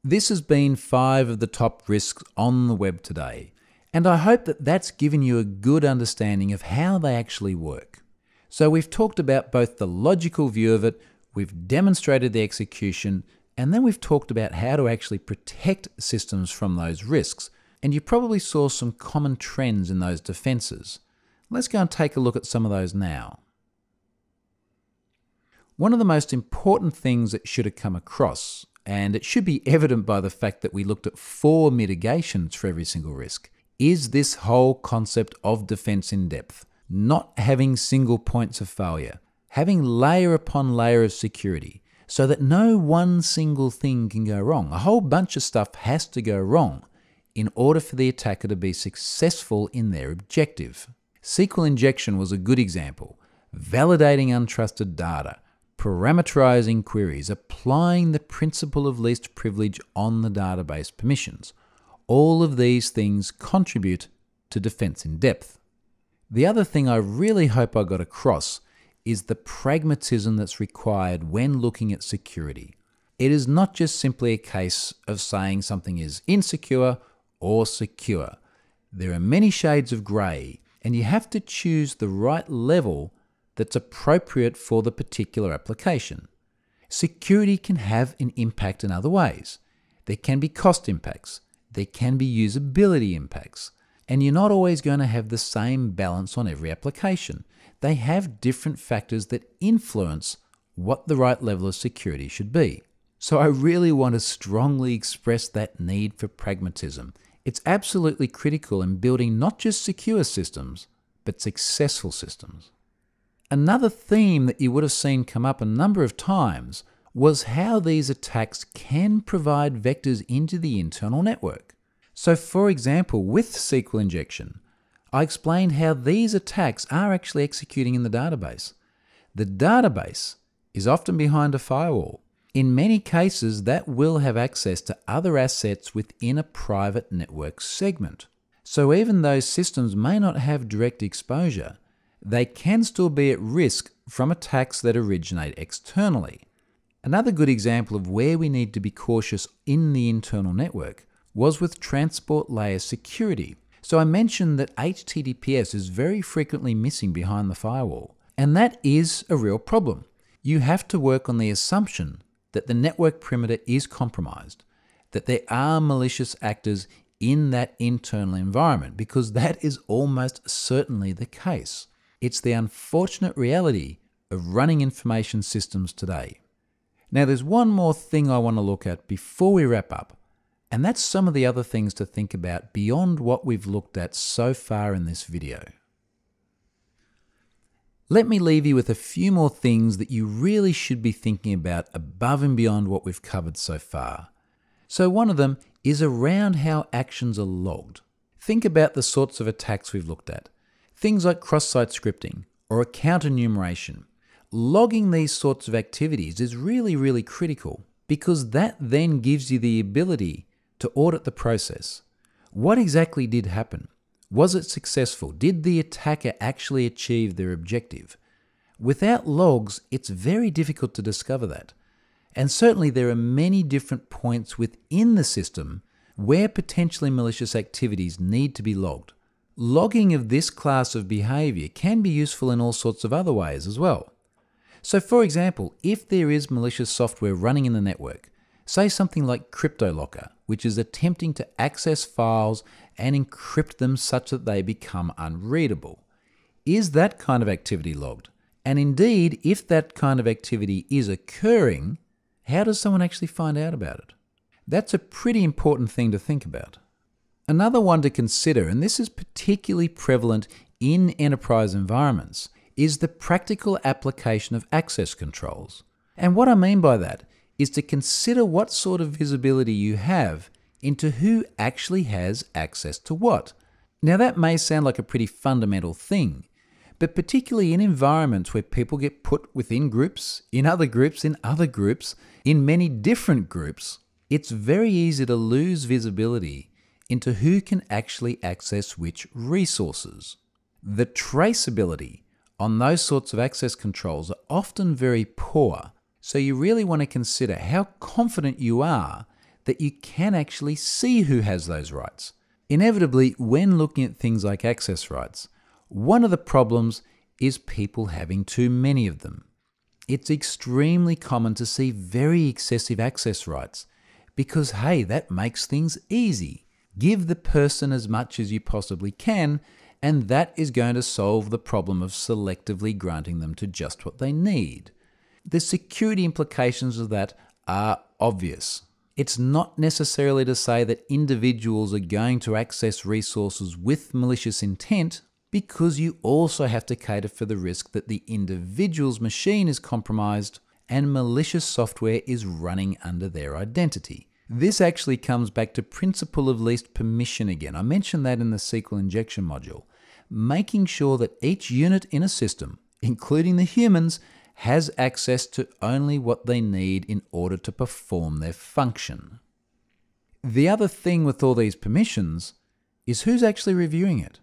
This has been 5 of the top risks on the web today, and I hope that that's given you a good understanding of how they actually work. So we've talked about both the logical view of it, we've demonstrated the execution, and then we've talked about how to actually protect systems from those risks. And you probably saw some common trends in those defenses. Let's go and take a look at some of those now. One of the most important things that should have come across, and it should be evident by the fact that we looked at 4 mitigations for every single risk, is this whole concept of defense in depth. Not having single points of failure, having layer upon layer of security, so that no one single thing can go wrong. A whole bunch of stuff has to go wrong in order for the attacker to be successful in their objective. SQL injection was a good example. Validating untrusted data, parameterizing queries, applying the principle of least privilege on the database permissions. All of these things contribute to defense in depth. The other thing I really hope I got across is the pragmatism that's required when looking at security. It is not just simply a case of saying something is insecure or secure. There are many shades of grey, and you have to choose the right level that's appropriate for the particular application. Security can have an impact in other ways. There can be cost impacts. There can be usability impacts. And you're not always going to have the same balance on every application. They have different factors that influence what the right level of security should be. So I really want to strongly express that need for pragmatism. It's absolutely critical in building not just secure systems, but successful systems. Another theme that you would have seen come up a number of times was how these attacks can provide vectors into the internal network. So for example, with SQL injection, I explained how these attacks are actually executing in the database. The database is often behind a firewall. In many cases, that will have access to other assets within a private network segment. So even though systems may not have direct exposure, they can still be at risk from attacks that originate externally. Another good example of where we need to be cautious in the internal network was with transport layer security. So I mentioned that HTTPS is very frequently missing behind the firewall, and that is a real problem. You have to work on the assumption that the network perimeter is compromised, that there are malicious actors in that internal environment, because that is almost certainly the case. It's the unfortunate reality of running information systems today. Now there's one more thing I want to look at before we wrap up, and that's some of the other things to think about beyond what we've looked at so far in this video. Let me leave you with a few more things that you really should be thinking about above and beyond what we've covered so far. So one of them is around how actions are logged. Think about the sorts of attacks we've looked at. Things like cross-site scripting or account enumeration. Logging these sorts of activities is really critical, because that then gives you the ability to audit the process. What exactly did happen? Was it successful? Did the attacker actually achieve their objective? Without logs, it's very difficult to discover that. And certainly there are many different points within the system where potentially malicious activities need to be logged. Logging of this class of behavior can be useful in all sorts of other ways as well. So for example, if there is malicious software running in the network, say something like CryptoLocker, which is attempting to access files and encrypt them such that they become unreadable. Is that kind of activity logged? And indeed, if that kind of activity is occurring, how does someone actually find out about it? That's a pretty important thing to think about. Another one to consider, and this is particularly prevalent in enterprise environments, is the practical application of access controls. And what I mean by that is to consider what sort of visibility you have into who actually has access to what. Now that may sound like a pretty fundamental thing, but particularly in environments where people get put within groups, in other groups, in other groups, in many different groups, it's very easy to lose visibility into who can actually access which resources. The traceability on those sorts of access controls are often very poor, so you really want to consider how confident you are that you can actually see who has those rights. Inevitably, when looking at things like access rights, one of the problems is people having too many of them. It's extremely common to see very excessive access rights because, hey, that makes things easy. Give the person as much as you possibly can, and that is going to solve the problem of selectively granting them to just what they need. The security implications of that are obvious. It's not necessarily to say that individuals are going to access resources with malicious intent, because you also have to cater for the risk that the individual's machine is compromised and malicious software is running under their identity. This actually comes back to principle of least permission again. I mentioned that in the SQL injection module. Making sure that each unit in a system, including the humans, has access to only what they need in order to perform their function. The other thing with all these permissions is who's actually reviewing it.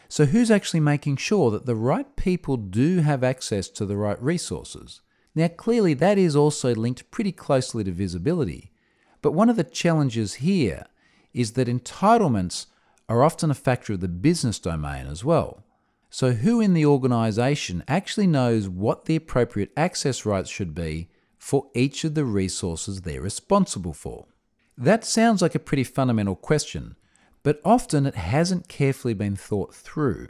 So who's actually making sure that the right people do have access to the right resources? Now, clearly that is also linked pretty closely to visibility. But one of the challenges here is that entitlements are often a factor of the business domain as well. So who in the organization actually knows what the appropriate access rights should be for each of the resources they're responsible for? That sounds like a pretty fundamental question, but often it hasn't carefully been thought through.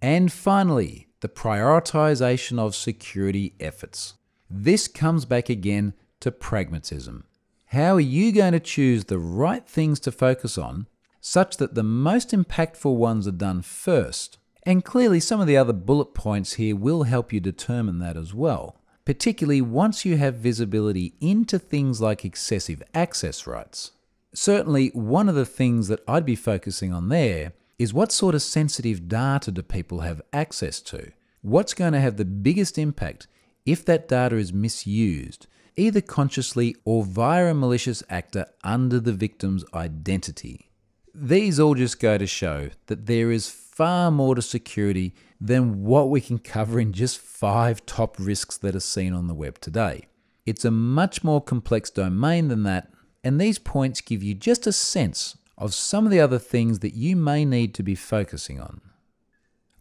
And finally, the prioritization of security efforts. This comes back again to pragmatism. How are you going to choose the right things to focus on such that the most impactful ones are done first? And clearly some of the other bullet points here will help you determine that as well, particularly once you have visibility into things like excessive access rights. Certainly, one of the things that I'd be focusing on there is what sort of sensitive data do people have access to? What's going to have the biggest impact if that data is misused, either consciously or via a malicious actor under the victim's identity? These all just go to show that there is far more to security than what we can cover in just 5 top risks that are seen on the web today. It's a much more complex domain than that, and these points give you just a sense of some of the other things that you may need to be focusing on.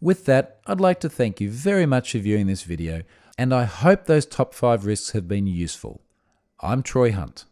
With that, I'd like to thank you very much for viewing this video, and I hope those top 5 risks have been useful. I'm Troy Hunt.